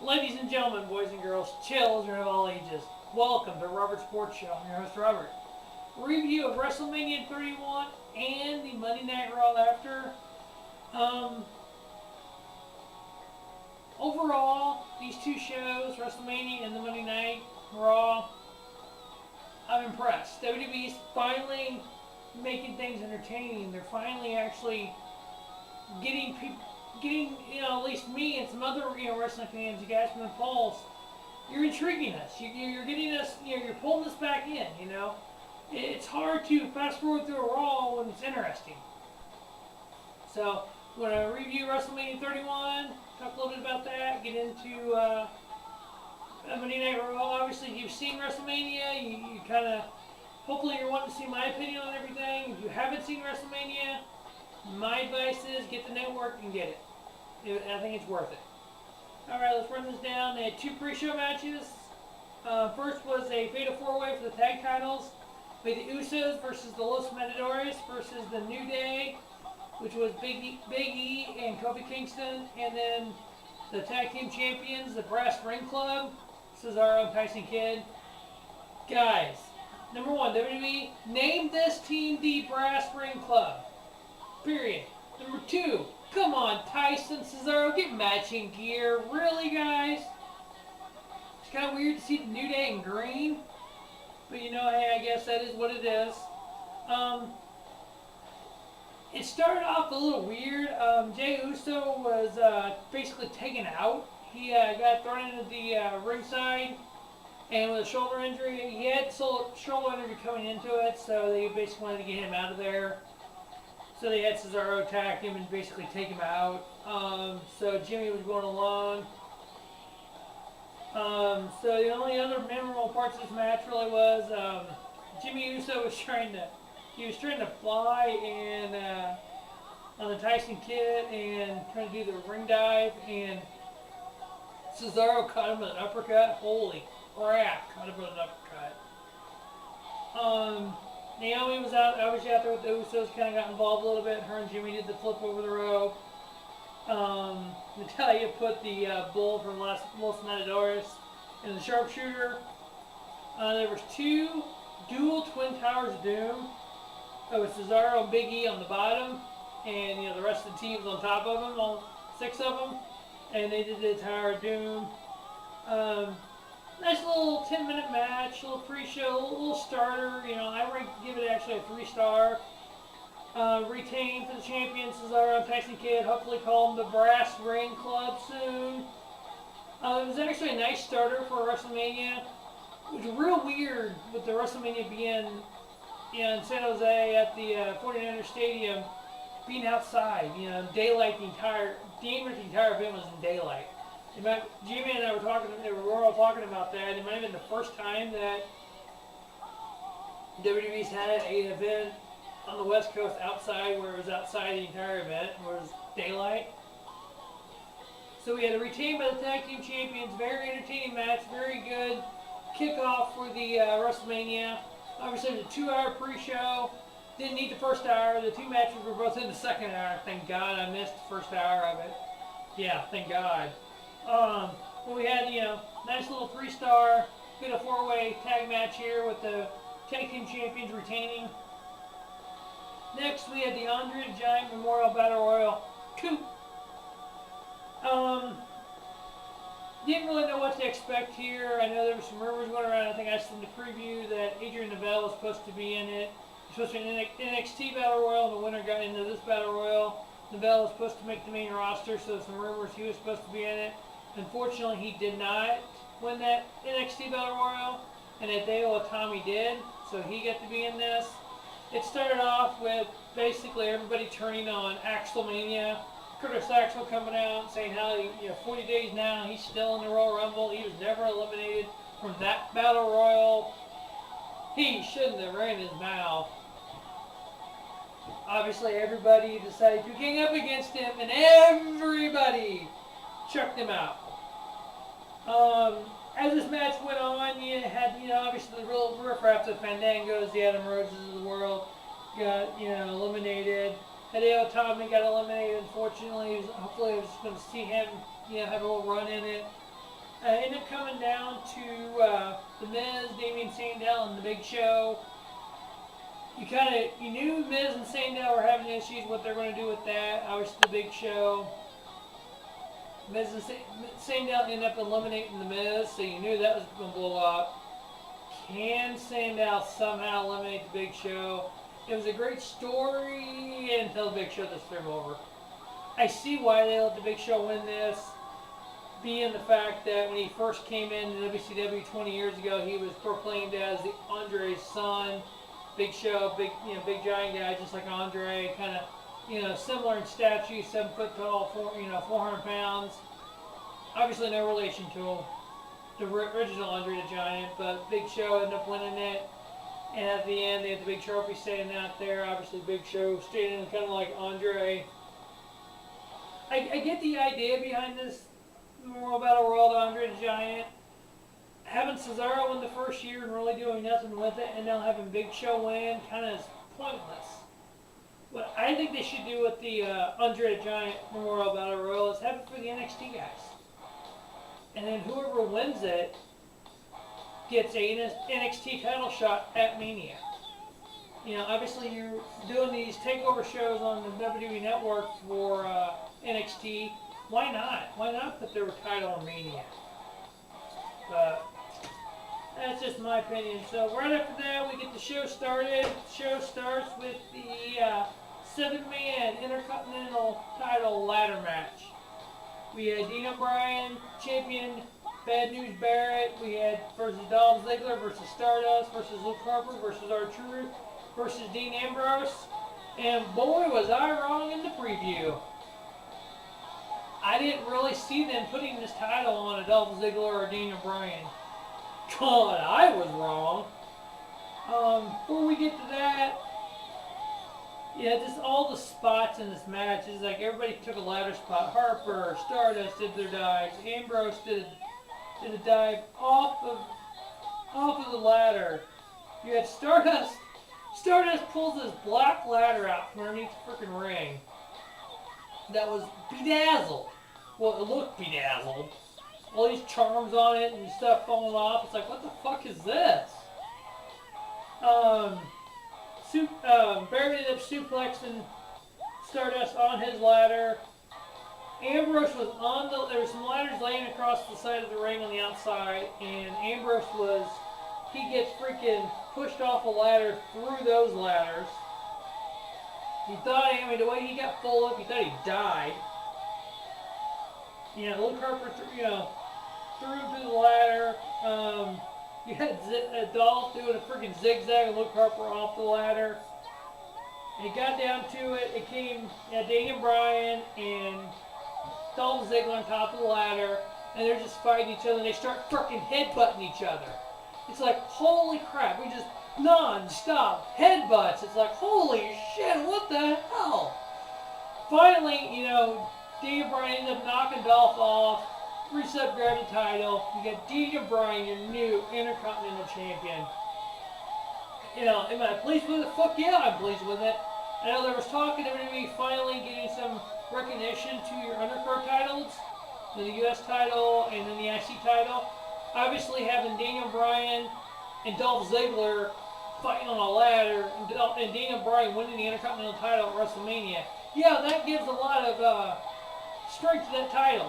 Ladies and gentlemen, boys and girls, children of all ages, welcome to Robert Sports Show. I'm your host, Robert. Review of WrestleMania 31 and the Monday Night Raw after. Um, Overall, these two shows, WrestleMania and the Monday Night Raw, I'm impressed. WWE's finally making things entertaining. They're finally actually getting people, at least me and some other, wrestling fans, you guys from the polls, you're intriguing us. You're getting us, you're pulling us back in, It's hard to fast forward through a Raw when it's interesting. So, when I review WrestleMania 31, talk a little bit about that, get into Monday Night Raw. Obviously, you've seen WrestleMania, you kind of, hopefully you're wanting to see my opinion on everything. If you haven't seen WrestleMania, my advice is get the network and get it. I think it's worth it. Alright, let's run this down. They had two pre-show matches. First was a Fatal 4-Way for the tag titles. We had the Usos versus the Los Matadores versus the New Day, which was Big E and Kofi Kingston. And then the tag team champions, the Brass Ring Club, Cesaro and Tyson Kidd. Guys, number one, WWE, name this team the Brass Ring Club. Period. Number two, come on, Tyson, Cesaro, get matching gear. Really, guys? It's kind of weird to see the New Day in green. But, hey, I guess that is what it is. It started off a little weird. Jey Uso was basically taken out. He got thrown into the ringside. And with a shoulder injury, he had shoulder injury coming into it. So they basically wanted to get him out of there. So they had Cesaro attack him and basically take him out. So Jimmy was going along. So the only other memorable parts of this match really was Jimmy Uso was trying to fly and on the Tyson Kidd and trying to do the ring dive, and Cesaro caught him with an uppercut. Holy crap! Caught him with an uppercut. Naomi was obviously out there with the Usos, kind of got involved a little bit. Her and Jimmy did the flip over the rope. Natalya put the bull from Los Matadores in the sharpshooter. There was two dual Twin Towers of Doom. It was Cesaro and Big E on the bottom, and the rest of the team was on top of them, all six of them, and they did the Tower of Doom. Nice little 10-minute match, little pre-show, little starter. I give it actually a 3-star. Retained for the champions, Cesaro and Tyson Kidd. Hopefully call them the Brass Ring Club soon. It was actually a nice starter for WrestleMania. It was real weird with the WrestleMania being in San Jose at the 49ers Stadium, being outside. Daylight, the entire event was in daylight. Jimmy and I were all talking about that. It might have been the first time that WWE's had an event on the West Coast outside, where it was outside the entire event, where it was daylight. So we had a retain by the tag team champions. Very entertaining match, very good kickoff for the WrestleMania. Obviously, it was a 2-hour pre-show. Didn't need the first hour. The two matches were both in the second hour. Thank God I missed the first hour of it. Yeah, thank God. But we had, nice little 3-star, good a 4-way tag match here with the tag team champions retaining. Next, we had the Andre the Giant Memorial Battle Royal 2. Didn't really know what to expect here. I know there were some rumors going around. I think I said in the preview that Adrian Neville was supposed to be in it. He was supposed to be in an NXT Battle Royal, and the winner got into this Battle Royal. Neville was supposed to make the main roster, so there's some rumors he was supposed to be in it. Unfortunately, he did not win that NXT Battle Royal, and Hideo Itami did, so he got to be in this. It started off with basically everybody turning on Axel Mania. Curtis Axel coming out saying how 40 days now he's still in the Royal Rumble. He was never eliminated from that Battle Royal. He shouldn't have ran his mouth. Obviously, everybody decided to gang up against him, and everybody chucked him out. As this match went on, you had, obviously the real riffraff, the Fandangos, the Adam Roses of the world got, eliminated. Hideo Itami got eliminated, unfortunately. Hopefully, I was just going to see him, have a little run in it. ended up coming down to The Miz, Damien Sandow, and The Big Show. You knew Miz and Sandow were having issues, what they're going to do with that. Obviously, The Big Show. Miz and Sandow ended up eliminating The Miz, so you knew that was going to blow up. Can Sandow somehow eliminate The Big Show? It was a great story until The Big Show just threw him over. I see why they let The Big Show win this, being the fact that when he first came in WCW 20 years ago, he was proclaimed as the Andre's son. Big Show, big giant guy, just like Andre, kind of, similar in stature, 7 foot tall, 400 pounds. Obviously, no relation to the original Andre the Giant, but Big Show ended up winning it. And at the end, they had the big trophy standing out there. Obviously, Big Show standing kind of like Andre. I get the idea behind this Memorial Battle Royal to Andre the Giant. Having Cesaro win the first year and really doing nothing with it, and now having Big Show win kind of is pointless. What I think they should do with the Andre the Giant Memorial Battle Royal is have it for the NXT guys. And then whoever wins it gets a NXT title shot at Mania. Obviously you're doing these takeover shows on the WWE Network for NXT. Why not? Why not put their title on Mania? But that's just my opinion. So right after that, we get the show started. The show starts with the 7-man Intercontinental title ladder match. We had Dean Bryan, champion, Bad News Barrett. We had versus Dolph Ziggler versus Stardust versus Luke Harper versus R-Truth versus Dean Ambrose. And boy, was I wrong in the preview. I didn't really see them putting this title on a Dolph Ziggler or Dean Bryan. God, I was wrong. Before we get to that, just all the spots in this match is like everybody took a ladder spot. Harper, Stardust did their dives. Ambrose did a dive off of the ladder. You had Stardust. Stardust pulls this black ladder out from underneath the freaking ring. That was bedazzled. Well, it looked bedazzled. All these charms on it and stuff falling off. It's like, what the fuck is this? Barrett ended up suplexing Stardust on his ladder. Ambrose was there were some ladders laying across the side of the ring on the outside, and Ambrose he gets freaking pushed off a ladder through those ladders. He thought, the way he got full up, he thought he died. Luke Harper, threw him through the ladder. You had Dolph doing a freaking zigzag and Luke Harper off the ladder. And it got down to it. It came Daniel Bryan and Dolph Ziggler on top of the ladder, and they're just fighting each other. And they start freaking headbutting each other. It's like, holy crap! We just non-stop headbutts. It's like, holy shit! What the hell? Finally, Daniel Bryan ended up knocking Dolph off. Reset, grabbed the title. You got Daniel Bryan, your new Intercontinental Champion. Am I pleased with it? Fuck yeah, I'm pleased with it. I know there was talk of WWE finally getting some recognition to your undercard titles, the U.S. title and then the IC title. Obviously, having Daniel Bryan and Dolph Ziggler fighting on a ladder and Daniel Bryan winning the Intercontinental title at WrestleMania, that gives a lot of strength to that title.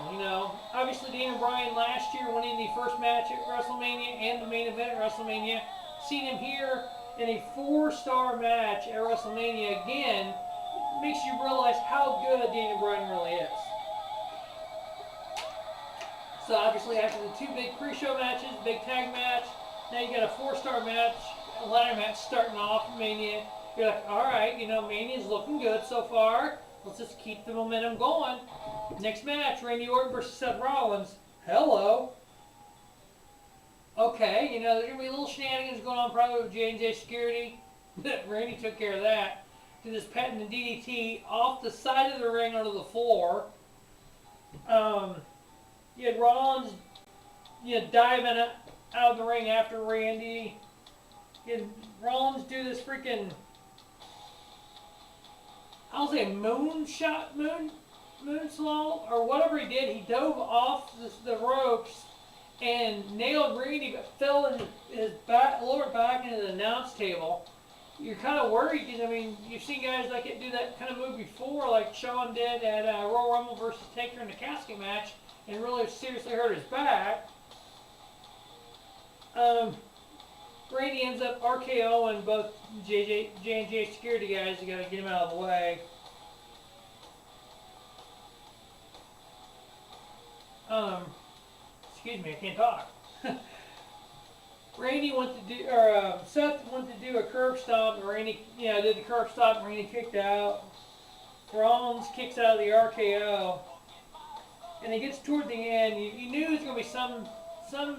Obviously Daniel Bryan last year winning the first match at WrestleMania and the main event at WrestleMania. Seeing him here in a 4-star match at WrestleMania again makes you realize how good Daniel Bryan really is. So obviously after the 2 big pre-show matches, big tag match, now you got a 4-star match, a ladder match starting off Mania. You're like, alright, Mania's looking good so far. Let's just keep the momentum going. Next match, Randy Orton versus Seth Rollins. Hello. Okay, there's going to be a little shenanigans going on probably with J&J Security. Randy took care of that. Did this patented DDT off the side of the ring onto the floor. You had Rollins diving out of the ring after Randy. You had Rollins do this freaking, I'll say moonsault or whatever he did. He dove off the ropes and nailed Randy, but fell in his back, lower back into the announce table. You're kind of worried because, I mean, you've seen guys like it do that kind of move before, like Shawn did at Royal Rumble versus Taker in the casket match, and really seriously hurt his back. Randy ends up RKOing both J&J security guys. You got to get him out of the way. Excuse me, I can't talk. Randy went to do, or Seth went to do a curb stomp, and Randy, did the curb stomp, and Randy kicked out. Rollins kicks out of the RKO, and it gets toward the end. You knew it was going to be some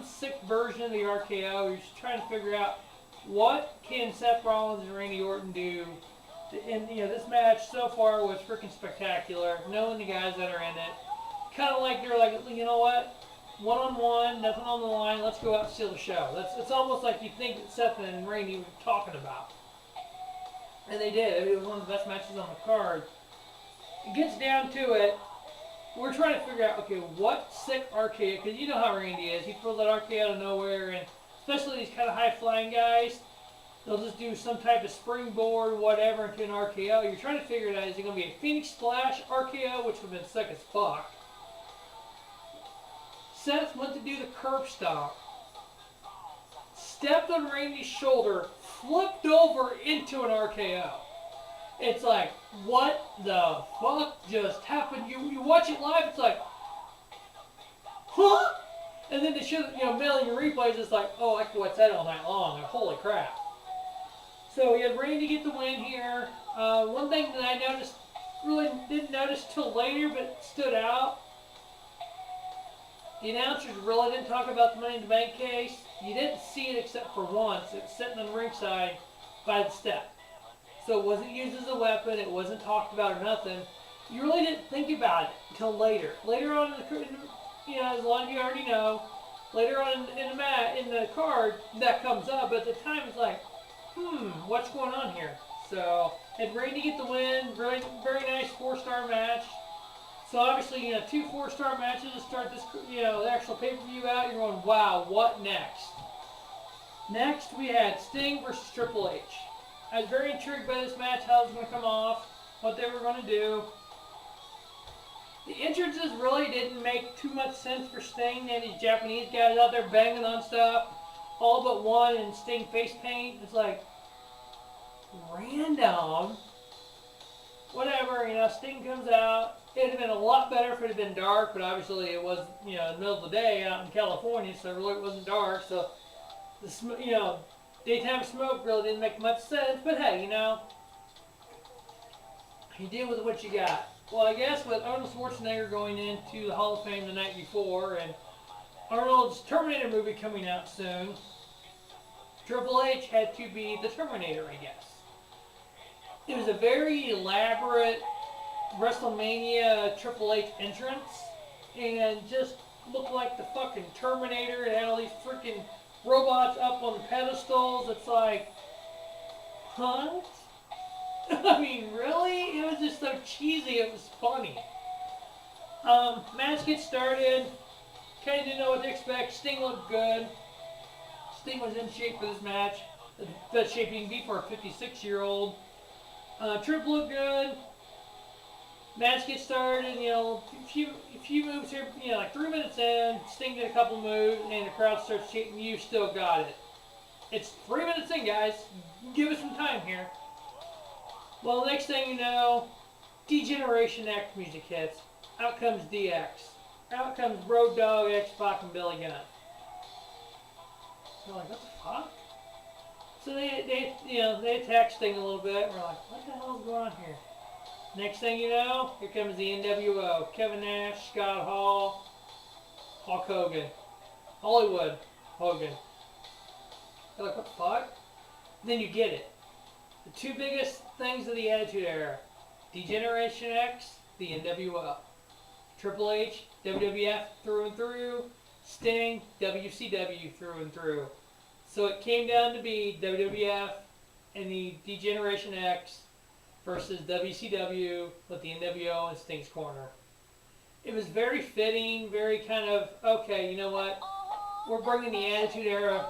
sick version of the RKO. You're just trying to figure out what can Seth Rollins and Randy Orton do. And this match so far was freaking spectacular. Knowing the guys that are in it, kind of like they're like, you know what? One-on-one, nothing on the line, let's go out and steal the show. It's almost like you think that Seth and Randy were talking about. And they did. I mean, it was one of the best matches on the card. It gets down to it. We're trying to figure out, okay, what sick RKO, because you know how Randy is. He pulls that RKO out of nowhere, and especially these kind of high-flying guys, they'll just do some type of springboard, whatever, into an RKO. You're trying to figure it out. Is it going to be a Phoenix Splash RKO, which would have been sick as fuck? Seth went to do the curb stomp, stepped on Randy's shoulder, flipped over into an RKO. It's like, what the fuck just happened? You watch it live, it's like, huh? And then they show, million replays, it's like, oh, I could watch that all night long. Like, holy crap. So we had Randy get the win here. One thing that I noticed, really didn't notice till later, but stood out. The announcers really didn't talk about the Money in the Bank case. You didn't see it except for once. It was sitting on the ringside by the step. So it wasn't used as a weapon. It wasn't talked about or nothing. You really didn't think about it until later. Later on, as a lot of you already know, later on in the card, that comes up. But at the time, it's like, what's going on here? So, had Randy get the win. Very, very nice 4-star match. So obviously, 2 4-star matches to start this, the actual pay-per-view out. You're going, wow, what next? Next, we had Sting versus Triple H. I was very intrigued by this match, how it was going to come off, what they were going to do. The entrances really didn't make too much sense for Sting. They had these Japanese guys out there banging on stuff, all but one in Sting face paint. It's like, random. Whatever, Sting comes out. It would have been a lot better if it had been dark, but obviously it was, in the middle of the day out in California, so it really wasn't dark. So, daytime smoke really didn't make much sense. But hey, you deal with what you got. Well, I guess with Arnold Schwarzenegger going into the Hall of Fame the night before, and Arnold's Terminator movie coming out soon, Triple H had to be the Terminator, I guess. It was a very elaborate WrestleMania Triple H entrance, and just looked like the fucking Terminator. It had all these freaking robots up on the pedestals. It's like, huh? I mean, really? It was just so cheesy, it was funny. Match gets started. Kind of didn't know what to expect. Sting looked good. Sting was in shape for this match. The best shape he can be for a 56-year-old. Triple looked good. Match gets started, a few moves here, like 3 minutes in, Sting did a couple moves, and the crowd starts chanting, "You still got it." It's 3 minutes in, guys. Give us some time here. Well, next thing you know, Degeneration X music hits. Out comes DX. Out comes Road Dogg, X-Pac, and Billy Gunn. We're like, what the fuck? So they attack Sting a little bit, and we're like, what the hell is going on here? Next thing you know, here comes the NWO. Kevin Nash, Scott Hall, Hulk Hogan. Hollywood Hogan. You're like, what the fuck? Then you get it. The 2 biggest things of the Attitude Era. Degeneration X, the NWO. Triple H, WWF through and through. Sting, WCW through and through. So it came down to be WWF and the Degeneration X versus WCW with the NWO in Sting's corner. It was very fitting, very kind of, okay, you know what? we're bringing the Attitude Era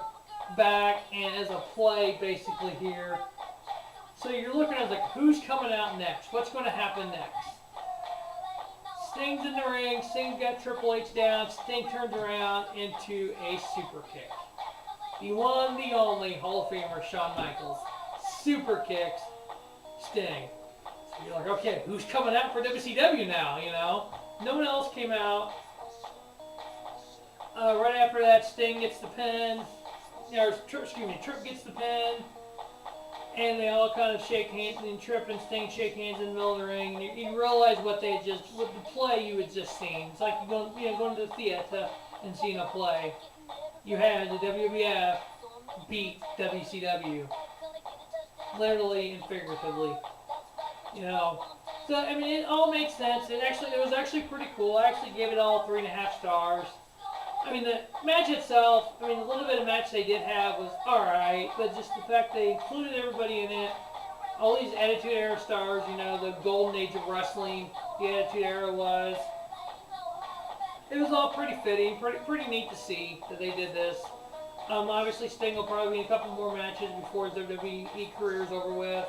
back and as a play basically here. So you're looking at like who's coming out next? What's going to happen next? Sting's in the ring. Sting got Triple H down. Sting turns around into a super kick. The one, the only Hall of Famer Shawn Michaels super kicks Sting. So you're like, okay, who's coming out for WCW now? You know, no one else came out. Right after that, Sting gets the pin. Tripp gets the pin. And they all kind of shake hands, and Tripp and Sting shake hands in the middle of the ring. And you realize what they with the play you had just seen. It's like going to the theater and seeing a play. You had the WWF beat WCW, literally and figuratively. You know, so I mean, it all makes sense. It was actually pretty cool. I actually gave it all 3.5 stars. I mean, the match itself, I mean, the little bit of match they did have was alright, but just the fact they included everybody in it, all these Attitude Era stars, you know, the golden age of wrestling, the Attitude Era was. It was all pretty fitting, pretty neat to see that they did this. Obviously, Sting will probably be in a couple more matches before his WWE career is over with.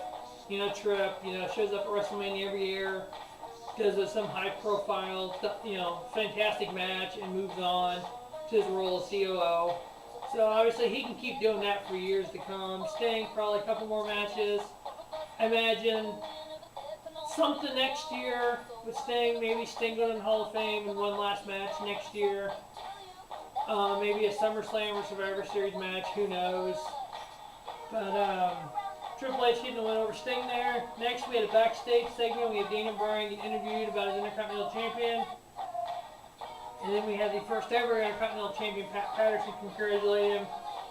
You know, Tripp, you know, shows up at WrestleMania every year, does some high-profile, you know, fantastic match, and moves on to his role as COO. So obviously he can keep doing that for years to come. Sting, probably a couple more matches. I imagine something next year with Sting. Maybe Sting going in the Hall of Fame in one last match next year. Maybe a SummerSlam or Survivor Series match. Who knows? But Triple H getting the win over Sting there. Next we had a backstage segment. We had Daniel Bryan get interviewed about his Intercontinental Champion. And then we had the first ever Intercontinental Champion, Pat Patterson, congratulate him.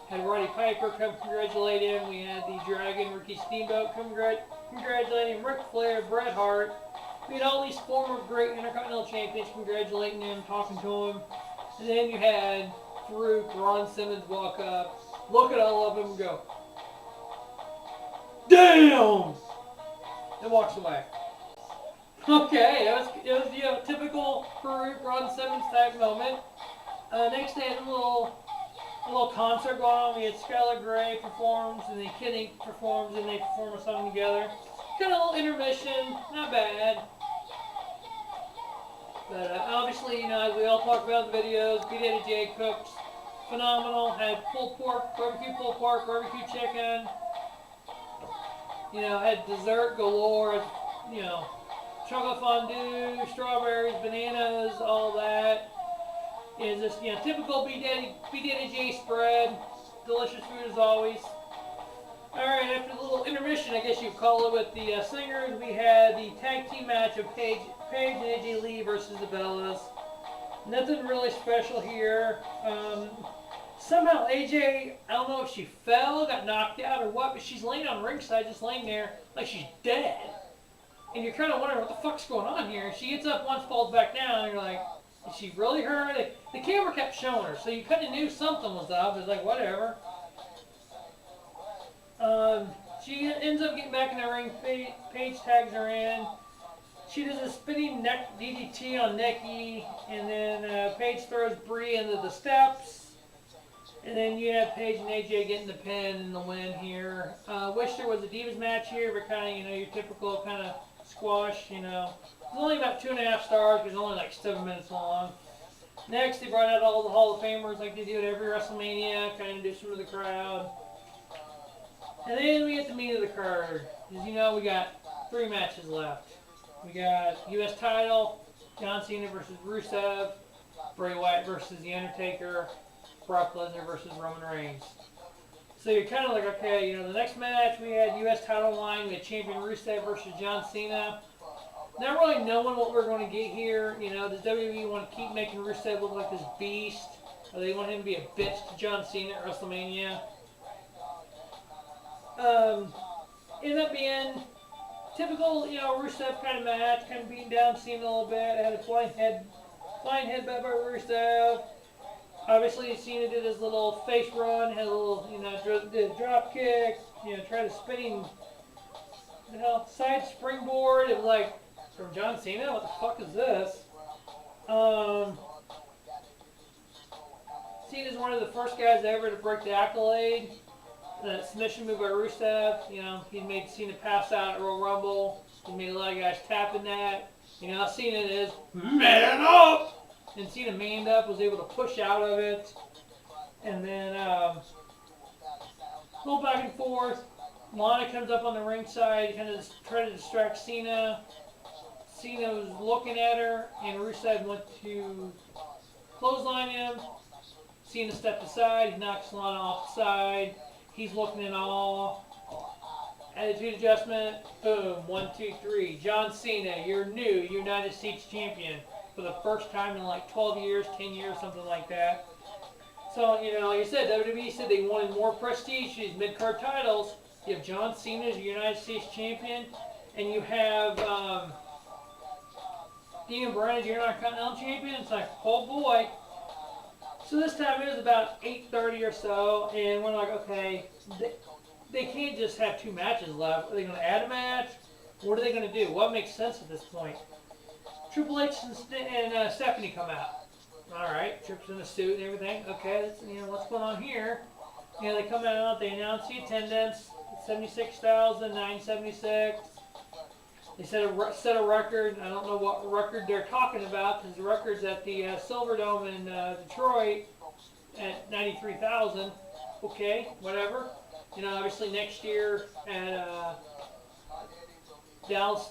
Had Roddy Piper come congratulate him. We had the Dragon, Ricky Steamboat, come congratulate him. Ric Flair, Bret Hart. We had all these former great Intercontinental Champions congratulating him, talking to him. And then you had Farouk, Ron Simmons walk up, look at all of them and go, "Damn!" and walks away. Okay, it was you know, typical Farouk, Ron Simmons type moment. Next day, a little concert going on. We had Skylar Grey performs, and then Kenny performs, and they perform a song together. Kind of a little intermission, not bad. But obviously, you know, as we all talk about in the videos, B. Daddy J cooks phenomenal. Had pulled pork, barbecue chicken. You know, had dessert galore. You know, chocolate fondue, strawberries, bananas, all that. It's just, you know, typical B. Daddy J spread. Delicious food as always. Alright, after the little intermission, I guess you'd call it, with the singers, we had the tag team match of Paige and AJ Lee versus the Bellas. Nothing really special here. Somehow AJ, I don't know if she fell, got knocked out or what, but she's laying on ringside, just laying there like she's dead. And you're kind of wondering what the fuck's going on here. She gets up once, falls back down, and you're like, is she really hurt? The camera kept showing her, so you kind of knew something was up. It's like, whatever. She ends up getting back in the ring. Paige tags her in. She does a spinning neck DDT on Nikki, and then Paige throws Brie into the steps. And then you have Paige and AJ getting the pin and the win here. Wish there was a Divas match here, but kind of, you know, your typical kind of squash, you know. It's only about 2.5 stars, because it's only like 7 minutes long. Next, they brought out all the Hall of Famers like they do at every WrestleMania, kind of introduce them to the crowd. And then we get the meat of the card. As you know, we got 3 matches left. We got U.S. title, John Cena versus Rusev, Bray Wyatt versus The Undertaker, Brock Lesnar versus Roman Reigns. So you're kind of like, okay, you know, the next match we had U.S. title line, we had champion Rusev versus John Cena. Not really knowing what we're going to get here. You know, does WWE want to keep making Rusev look like this beast? Or they want him to be a bitch to John Cena at WrestleMania? Ended up being typical, you know, Rusev kind of match, kind of beating down Cena a little bit. Had a flying headbutt by Rusev. Obviously, Cena did his little face run, had a little, you know, did a drop kick, you know, tried a spinning, you know, side springboard. It was like, from John Cena, what the fuck is this? So Cena's one of the first guys ever to break the accolade. That submission move by Rusev. You know, he made Cena pass out at Royal Rumble. He made a lot of guys tapping that. You know, Cena is man up! And Cena manned up, was able to push out of it. And then, a little back and forth. Lana comes up on the ringside, kind of try to distract Cena. Cena was looking at her, and Rusev went to clothesline him. Cena stepped aside, he knocks Lana off the side. He's looking in awe. Attitude adjustment, boom, 1, 2, 3. John Cena, your new United States champion for the first time in like 12 years, 10 years, something like that. So, you know, like I said, WWE said they wanted more prestige to these mid-card titles. You have John Cena as your United States champion, and you have Dean Bryan as your Intercontinental champion. It's like, oh boy. So this time it was about 8:30 or so, and we're like, okay, they can't just have 2 matches left. Are they going to add a match? What are they going to do? What makes sense at this point? Triple H and Stephanie come out. All right, Tripp's in a suit and everything. Okay, what's going on here? You know, they come out, they announce the attendance, 76,976. They set a record. I don't know what record they're talking about, because the record's at the Silverdome in Detroit at 93,000. Okay, whatever. You know, obviously next year at Dallas,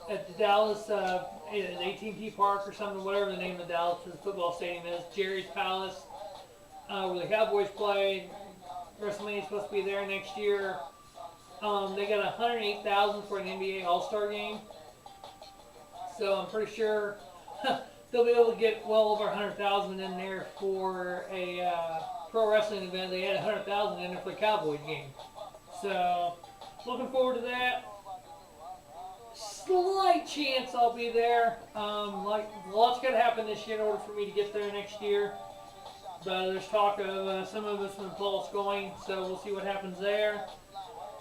AT&T Park or something, whatever the name of the Dallas football stadium is, Jerry's Palace, where the Cowboys play. WrestleMania is supposed to be there next year. They got 108,000 for an NBA All-Star game. So I'm pretty sure they'll be able to get well over 100,000 in there for a pro wrestling event. They had 100,000 in there for a Cowboys game. So looking forward to that. Slight chance I'll be there. Lots got to happen this year in order for me to get there next year. But there's talk of some of us from Pulse going, so we'll see what happens there.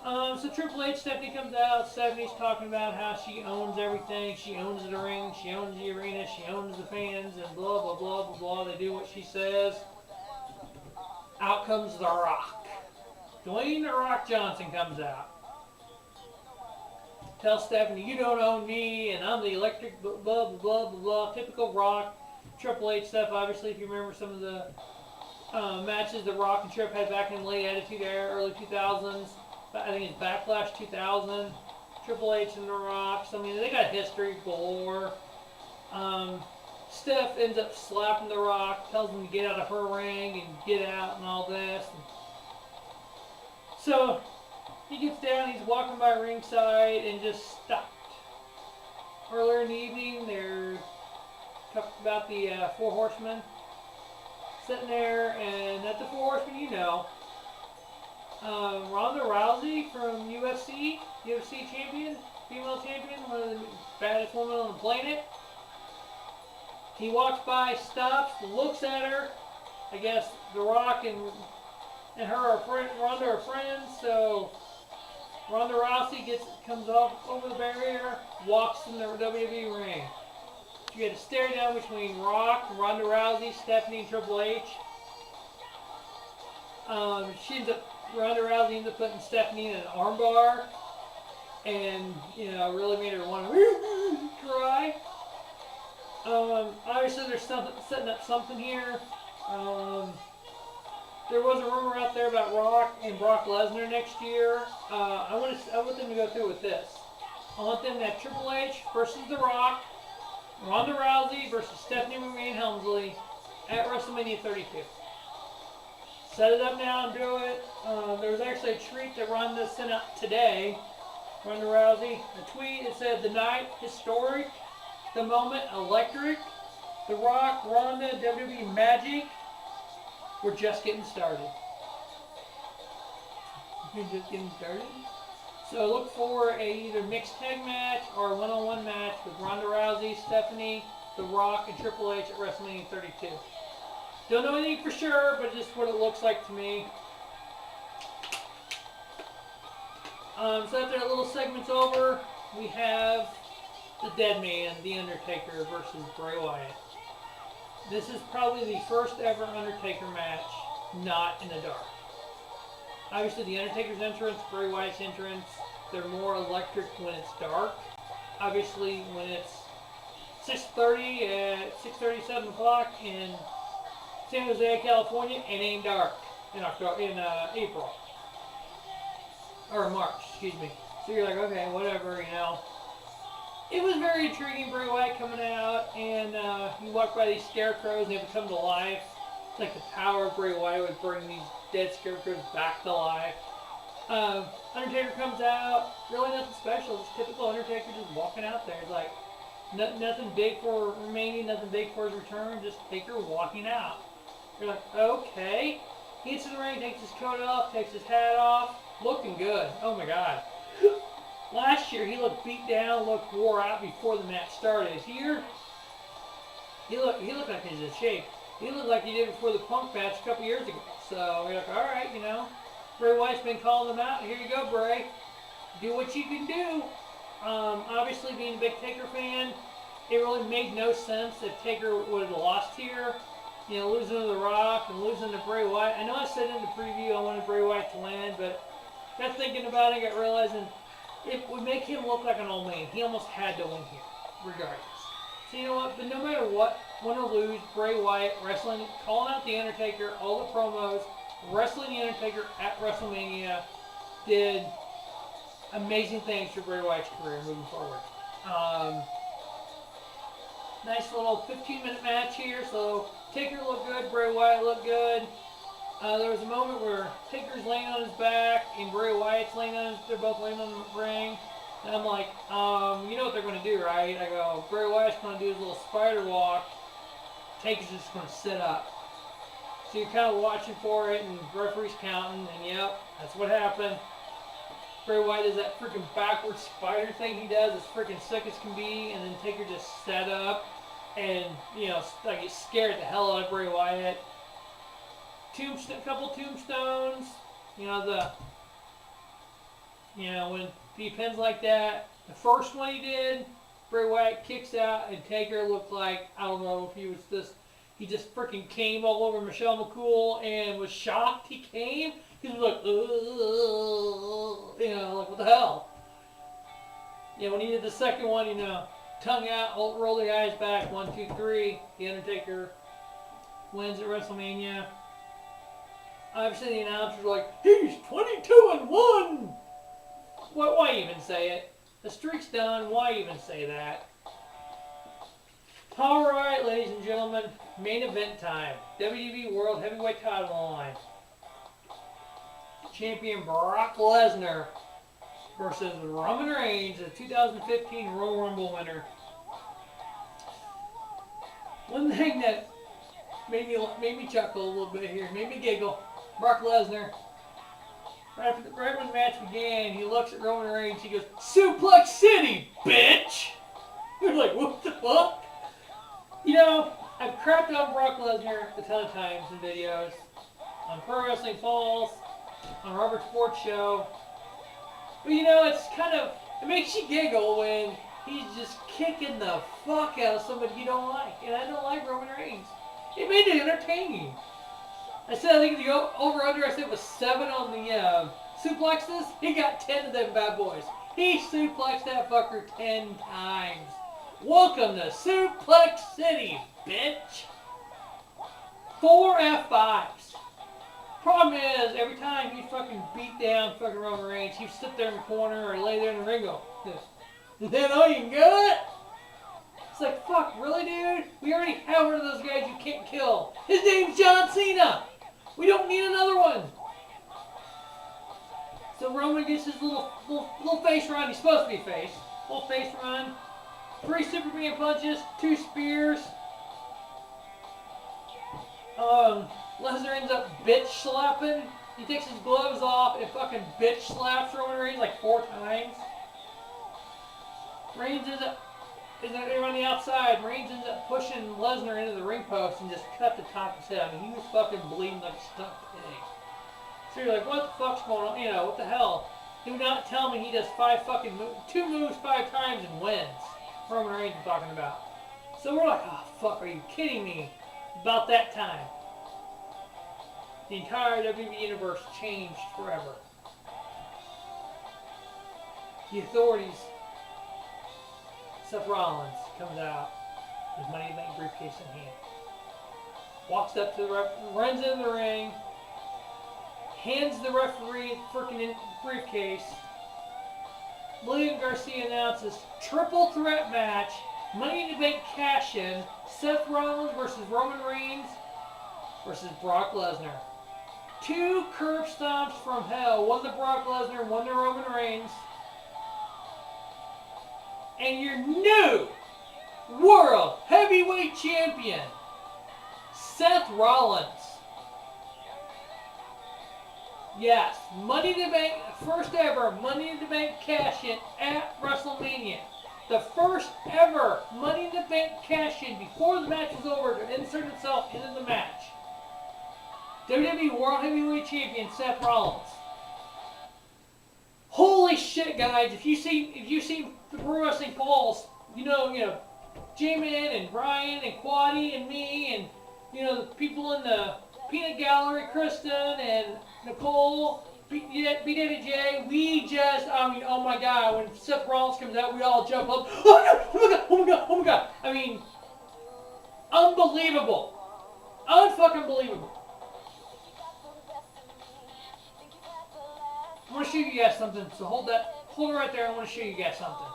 So Triple H, Stephanie comes out. Stephanie's talking about how she owns everything. She owns the ring. She owns the arena. She owns the fans, and blah blah blah blah blah. They do what she says. Out comes The Rock. Dwayne The Rock Johnson comes out. Tells Stephanie, you don't own me, and I'm the electric blah blah blah blah blah. Typical Rock, Triple H stuff. Obviously, if you remember some of the matches The Rock and Trip had back in the late Attitude Era, early 2000s. I think it's Backlash 2000. Triple H and The Rock. So, I mean, they got history galore. Steph ends up slapping The Rock, tells him to get out of her ring and get out and all this. So he gets down, he's walking by ringside and just stopped. Earlier in the evening, they're talking about the 4 Horsemen sitting there, and at the 4 Horsemen, you know, Ronda Rousey from UFC champion, female champion, one of the baddest women on the planet. He walks by, stops, looks at her. I guess The Rock and her are Ronda are friends, so Ronda Rousey comes off over the barrier, walks in the WWE ring. You had a stare down between Rock, Ronda Rousey, Stephanie, and Triple H. Ronda Rousey ends up putting Stephanie in an armbar, and really made her want to cry. Obviously, they're setting up something here. There was a rumor out there about Rock and Brock Lesnar next year. I want them to go through with this. I want them to have Triple H versus The Rock, Ronda Rousey versus Stephanie Marie Helmsley at WrestleMania 32. Set it up now and do it. There was actually a tweet that Ronda sent out today. Ronda Rousey, a tweet. It said, "The night historic, the moment electric. The Rock, Ronda, WWE magic. We're just getting started." We're just getting started. So look for a either mixed tag match or a one-on-one match with Ronda Rousey, Stephanie, The Rock, and Triple H at WrestleMania 32. Don't know anything for sure, but just what it looks like to me. So after that little segment's over, we have the Dead Man, The Undertaker, versus Bray Wyatt. This is probably the first ever Undertaker match not in the dark. Obviously, the Undertaker's entrance, Bray Wyatt's entrance, they're more electric when it's dark. Obviously, when it's 6:30 at 6:30, 7 o'clock in San Jose, California, it ain't dark in April or March, excuse me. So you're like, okay, whatever, you know. It was very intriguing, Bray Wyatt coming out, and you walk by these scarecrows, and they would come to life. It's like the power of Bray Wyatt would bring these dead scarecrows back to life. Undertaker comes out, really nothing special, just typical Undertaker just walking out there. It's like, nothing big for remaining, nothing big for his return, just Taker walking out. You're like, okay. He gets in the ring, takes his coat off, takes his hat off, looking good. Oh my god. Last year he looked beat down, looked wore out before the match started. This year, he looked like he's in shape. He looked like he did before the Punk match a couple years ago. So you're like, alright, you know. Bray Wyatt's been calling him out. Here you go, Bray. Do what you can do. Obviously, being a big Taker fan, it really made no sense if Taker would have lost here. You know, losing to The Rock and losing to Bray Wyatt. I know I said in the preview I wanted Bray Wyatt to win, but got thinking about it, got realizing it would make him look like an old man. He almost had to win here, regardless. So you know what? But no matter what, win or lose, Bray Wyatt wrestling, calling out The Undertaker, all the promos, wrestling The Undertaker at WrestleMania, did amazing things for Bray Wyatt's career moving forward. Nice little 15-minute match here. So Taker looked good, Bray Wyatt looked good. There was a moment where Taker's laying on his back and Bray Wyatt's laying on his, they're both laying on the ring. And I'm like, you know what they're going to do, right? I go, Bray Wyatt's going to do his little spider walk. Taker's just going to sit up. So you're kind of watching for it, and the referee's counting, and yep, that's what happened. Bray Wyatt does that freaking backwards spider thing he does, as freaking sick as can be, and then Taker just sat up, and, you know, like it scared the hell out of Bray Wyatt. Couple tombstones, you know, when he pins like that, the first one he did, Bray Wyatt kicks out, and Taker looked like, I don't know if he just freaking came all over Michelle McCool and was shocked he came. He was like, you know, like, what the hell? Yeah, when he did the second one, you know, tongue out, roll the eyes back, 1, 2, 3. The Undertaker wins at WrestleMania. Obviously, the announcers were like, he's 22-1. Why even say it? The streak's done. Why even say that? All right, ladies and gentlemen, main event time. WWE World Heavyweight Title on the line. Champion Brock Lesnar versus Roman Reigns, the 2015 Royal Rumble winner. One thing that made me chuckle a little bit here, made me giggle. Brock Lesnar, right when the match began, he looks at Roman Reigns, he goes, Suplex City, bitch! We're like, what the fuck? You know, I've crapped on Brock Lesnar a ton of times in videos, on Pro Wrestling Falls, on Robert Sports Show. But you know, it's kind of, it makes you giggle when he's just kicking the fuck out of somebody you don't like. And I don't like Roman Reigns. It made it entertaining. I said I think the over-under, I said it was 7 on the suplexes. He got 10 of them bad boys. He suplexed that fucker 10 times. Welcome to Suplex City, bitch. 4 F5s. Problem is, every time he fucking beat down fucking Roman Reigns, he'd sit there in the corner or lay there in the ring and go, then all you got? It's like, fuck, really, dude? We already have one of those guys you can't kill. His name's John Cena. We don't need another one. So Roman gets his little face run. He's supposed to be face. Little face run. 3 Superman punches, 2 spears. Lesnar ends up bitch slapping. He takes his gloves off and fucking bitch slaps Roman Reigns like 4 times. Reigns ends up, they're on the outside. Reigns ends up pushing Lesnar into the ring post and just cut the top of his head. I mean, he was fucking bleeding like a stuck pig. So you're like, what the fuck's going on? You know, what the hell? Do not tell me he does 5 fucking moves, 2 moves 5 times and wins. Roman Reigns I'm talking about. So we're like, oh fuck, are you kidding me? About that time, the entire WWE universe changed forever. The authorities, Seth Rollins, comes out with Money in the Bank briefcase in hand. Walks up to the ref, runs into the ring, hands the referee freaking briefcase. William Garcia announces triple threat match, Money in the Bank cash-in, Seth Rollins versus Roman Reigns versus Brock Lesnar. 2 curb stomps from hell, one to Brock Lesnar, one to Roman Reigns. And your new World Heavyweight Champion, Seth Rollins. Yes, Money in the Bank, first ever Money in the Bank cash-in at WrestleMania. The first ever Money in the Bank cash-in before the match was over to insert itself into the match. WWE World Heavyweight Champion Seth Rollins. Holy shit, guys! If you see the Pro Wrestling Pulse, you know, J-Man and Brian and Quaddy and me and the people in the Peanut Gallery, Kristen and Nicole, BWJ, oh my God, when Seth Rollins comes out, we all jump up, oh my God, oh my God, oh my God. I mean, unbelievable. Unfucking believable. I want to show you guys something, so hold it right there, I want to show you guys something.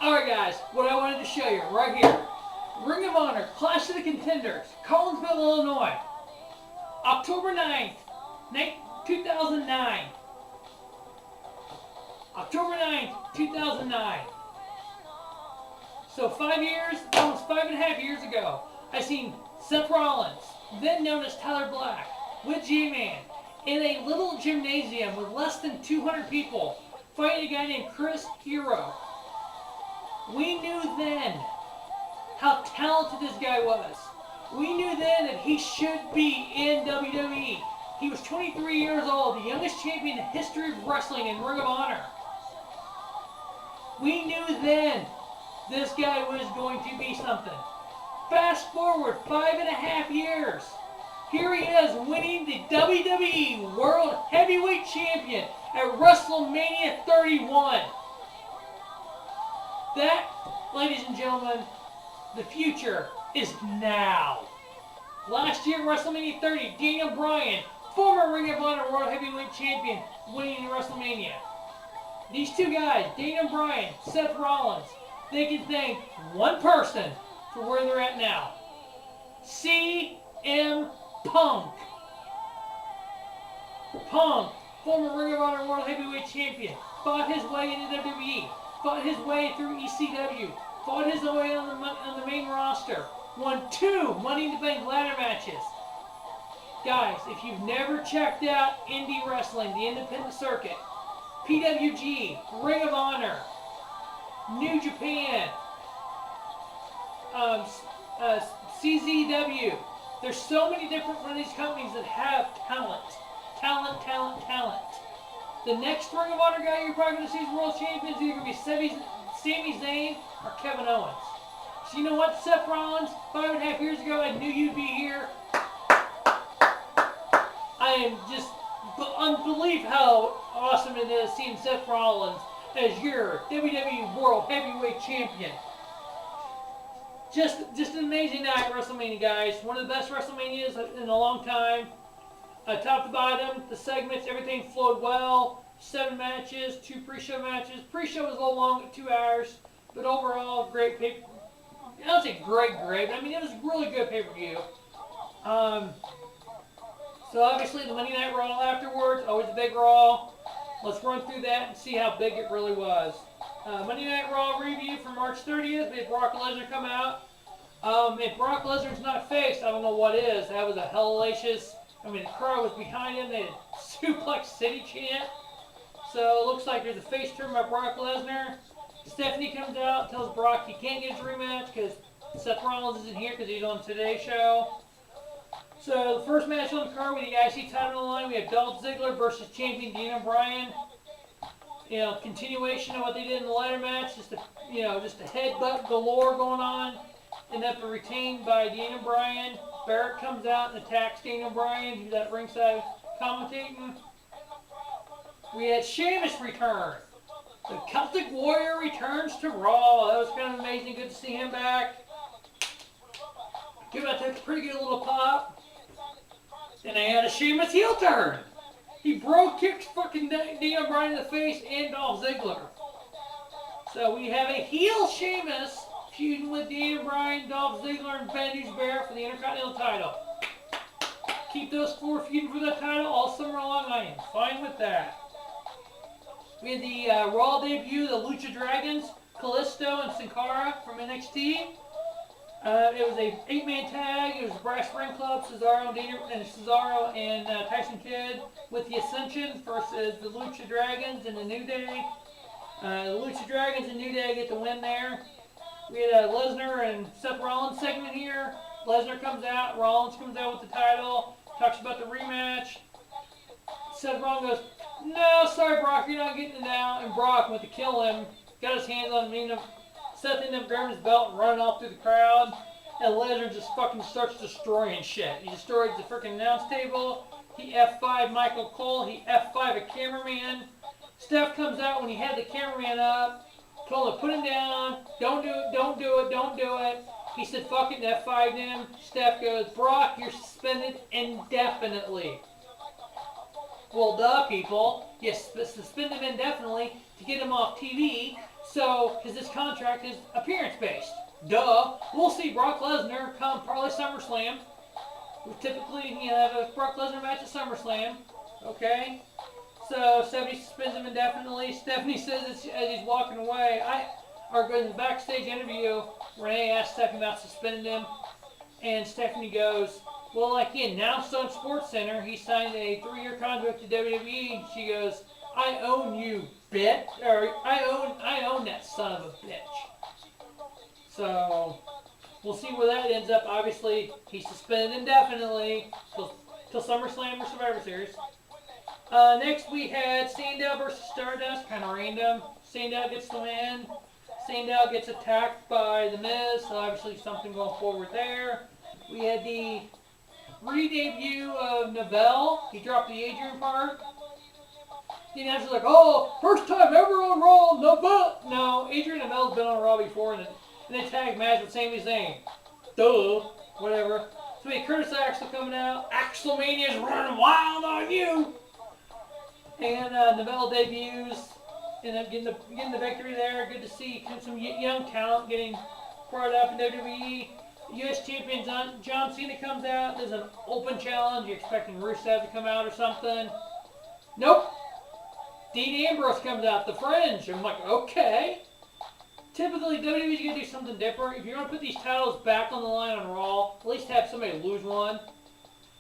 Alright guys, what I wanted to show you, right here. Ring of Honor, Clash of the Contenders, Collinsville, Illinois. October 9th, 2009. October 9th, 2009. So 5 years, almost 5.5 years ago, I seen Seth Rollins, then known as Tyler Black, with G-Man, in a little gymnasium with less than 200 people, fighting a guy named Chris Hero. We knew then how talented this guy was. We knew then that he should be in WWE. He was 23 years old, the youngest champion in the history of wrestling in Ring of Honor. We knew then this guy was going to be something. Fast forward 5.5 years. Here he is winning the WWE World Heavyweight Champion at WrestleMania 31. That, ladies and gentlemen, the future is now. Last year, WrestleMania 30, Daniel Bryan, former Ring of Honor World Heavyweight Champion, winning WrestleMania. These two guys, Daniel Bryan, Seth Rollins, they can thank one person for where they're at now. CM Punk. Punk, former Ring of Honor World Heavyweight Champion, fought his way into WWE, fought his way through ECW, fought his way on the main roster, won 2 Money in the Bank ladder matches. Guys, if you've never checked out indie wrestling, the independent circuit, PWG, Ring of Honor, New Japan, CZW, there's so many different one of these companies that have talent. The next Ring of Honor guy you're probably going to see as world champion is either going to be Sami Zayn or Kevin Owens. So you know what, Seth Rollins, 5.5 years ago, I knew you'd be here. I am just unbelievable how awesome it is seeing Seth Rollins as your WWE World Heavyweight Champion. Just an amazing night at WrestleMania, guys. One of the best WrestleManias in a long time. Top to bottom, the segments, everything flowed well. 7 matches, 2 pre-show matches. Pre-show was a little long at 2 hours, but overall, great pay. I don't say great, but I mean it was a really good pay-per-view. So obviously the Monday Night Raw afterwards, always a big Raw. Let's run through that and see how big it really was. Monday Night Raw review for March 30th. We had Brock Lesnar come out. If Brock Lesnar's not face, I don't know what is. That was a hellacious. I mean, the crowd was behind him. They had Suplex City chant. So it looks like there's a face turn by Brock Lesnar. Stephanie comes out, tells Brock he can't get his rematch because Seth Rollins isn't here because he's on Today's Show. So the first match on the card with the IC title on the line, we have Dolph Ziggler versus champion Daniel Bryan. You know, continuation of what they did in the ladder match, just a headbutt galore going on end up retained by Daniel Bryan. Barrett comes out and attacks Daniel Bryan, who's at ringside commentating. We had Sheamus return. The Celtic Warrior returns to Raw. That was kind of amazing. Good to see him back. Give that a pretty good little pop. And they had a Sheamus heel turn. He kicked fucking Daniel Bryan in the face and Dolph Ziggler. So we have a heel Sheamus feuding with Daniel Bryan, Dolph Ziggler, and Benoit Bear for the Intercontinental title. Keep those four feuding for that title all summer long. I am fine with that. We had the Raw debut, the Lucha Dragons, Kalisto and Sin Cara from NXT. It was a 8-man tag. It was Brass Ring Club, Cesaro and Tyson Kidd with the Ascension versus the Lucha Dragons and the New Day. The Lucha Dragons and New Day get the win there. We had a Lesnar and Seth Rollins segment here. Lesnar comes out, Rollins comes out with the title, talks about the rematch. Seth Rollins goes, "No, sorry Brock, you're not getting it now." And Brock went to kill him, got his hands on him, Seth ended up grabbing his belt and running off through the crowd. And Lesnar just fucking starts destroying shit. He destroyed the freaking announce table. He F5'd Michael Cole. He F5'd a cameraman. Steph comes out when he had the cameraman up. Told him to put him down. Don't do it, don't do it, don't do it. He said fuck it and F5'd him. Steph goes, "Brock, you're suspended indefinitely." Well, duh, people. You suspend him indefinitely to get him off TV. So, because this contract is appearance-based. Duh. We'll see Brock Lesnar come probably SummerSlam. We typically have a Brock Lesnar match at SummerSlam. Okay? So, Stephanie suspends him indefinitely. Stephanie says as he's walking away, in the backstage interview, Renee asked Stephanie about suspending him. And Stephanie goes, "Well, like he announced on SportsCenter, he signed a 3-year contract to WWE." She goes, "I own you, bitch." Or, I own that son of a bitch. So, we'll see where that ends up. Obviously, he's suspended indefinitely till SummerSlam or Survivor Series. Next, we had Sandow versus Stardust. Kind of random. Sandow gets the win. Sandow gets attacked by The Miz. So, obviously, something going forward there. We had the re-debut of Neville. He dropped the Adrian part. The announcer's like, "Oh, first time ever on Raw, Neville." No, Adrian Neville's been on Raw before in a tag match with Sami Zayn. Duh. Whatever. So we had Curtis Axel coming out. Wrestle Mania's running wild on you. And Neville debuts. End up getting the victory there. Good to see some young talent getting brought up in WWE. U.S. Champion John Cena comes out. There's an open challenge. You're expecting Rusev to come out or something. Nope. Dean Ambrose comes out. The Fringe. I'm like, okay. Typically, WWE's going to do something different. If you're going to put these titles back on the line on Raw, at least have somebody lose one.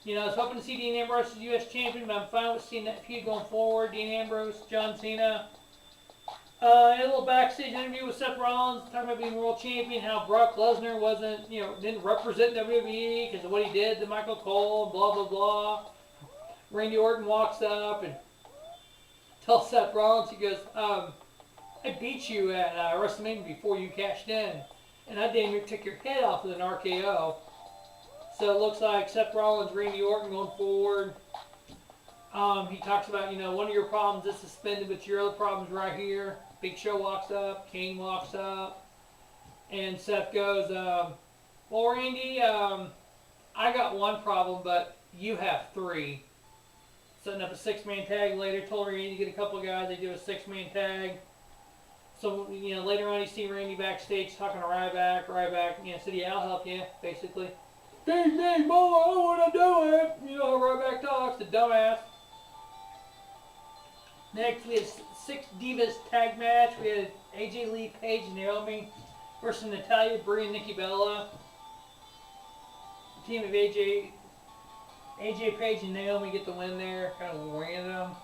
You know, I was hoping to see Dean Ambrose as U.S. Champion, but I'm fine with seeing that feud going forward. Dean Ambrose, John Cena. A little backstage interview with Seth Rollins, talking about being World Champion, how Brock Lesnar didn't represent WWE because of what he did to Michael Cole, blah, blah, blah. Randy Orton walks up and tells Seth Rollins, he goes, "I beat you at WrestleMania before you cashed in, and I damn near took your head off with an RKO." So it looks like Seth Rollins, Randy Orton going forward. He talks about, one of your problems is suspended, but your other problem's right here. Big Show walks up, Kane walks up, and Seth goes, "Well, Randy, I got one problem, but you have 3. Setting up a 6-man tag later, told Randy to get a couple of guys, they do a 6-man tag. So, later on you see Randy backstage talking to Ryback. Ryback, said, "Yeah, I'll help you," basically. "Ding, ding, boy, I want to do it." You know how Ryback talks, the dumbass. Next, we had 6 Divas tag match. We had AJ Lee, Paige, and Naomi versus Natalya, Brie, and Nikki Bella. Team of AJ, Paige, and Naomi get the win there. Kind of random.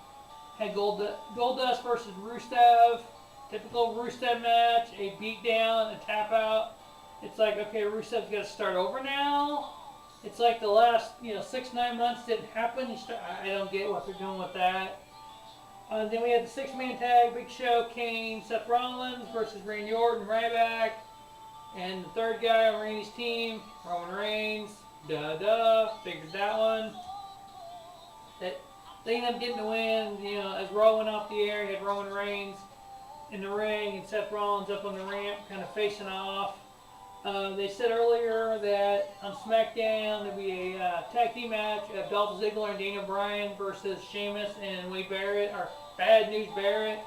Had Goldust versus Rusev. Typical Rusev match. A beatdown, a tap out. It's like, okay, Rusev's got to start over now. It's like the last, 6-9 months didn't happen. I don't get what they're doing with that. Then we had the 6-man tag, Big Show, Kane, Seth Rollins versus Randy Orton, Ryback. And the third guy on Randy's team, Roman Reigns, figured that one. That they ended up getting the win. As Raw went off the air, you had Roman Reigns in the ring and Seth Rollins up on the ramp, kind of facing off. They said earlier that on SmackDown there'd be a tag team match of Dolph Ziggler and Daniel Bryan versus Sheamus and Wade Barrett, or Bad News Barrett.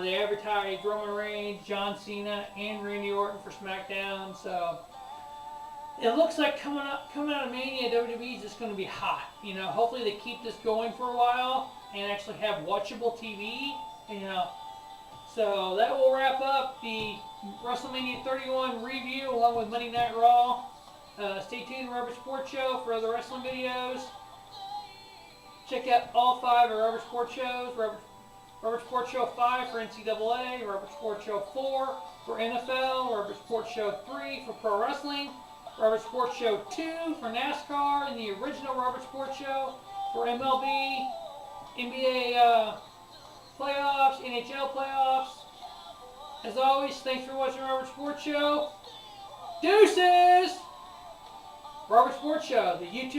They advertised Roman Reigns, John Cena, and Randy Orton for SmackDown. So it looks like coming out of Mania, WWE is just going to be hot. Hopefully they keep this going for a while and actually have watchable TV. So that will wrap up the WrestleMania 31 review along with Monday Night Raw. Stay tuned to Robert Sports Show for other wrestling videos. Check out all 5 of Robert Sports shows. Robert Sports Show 5 for NCAA, Robert Sports Show 4 for NFL, Robert Sports Show 3 for Pro Wrestling, Robert Sports Show 2 for NASCAR, and the original Robert Sports Show for MLB, NBA playoffs, NHL playoffs. As always, thanks for watching Robert Sports Show. Deuces! Robert Sports Show, the YouTube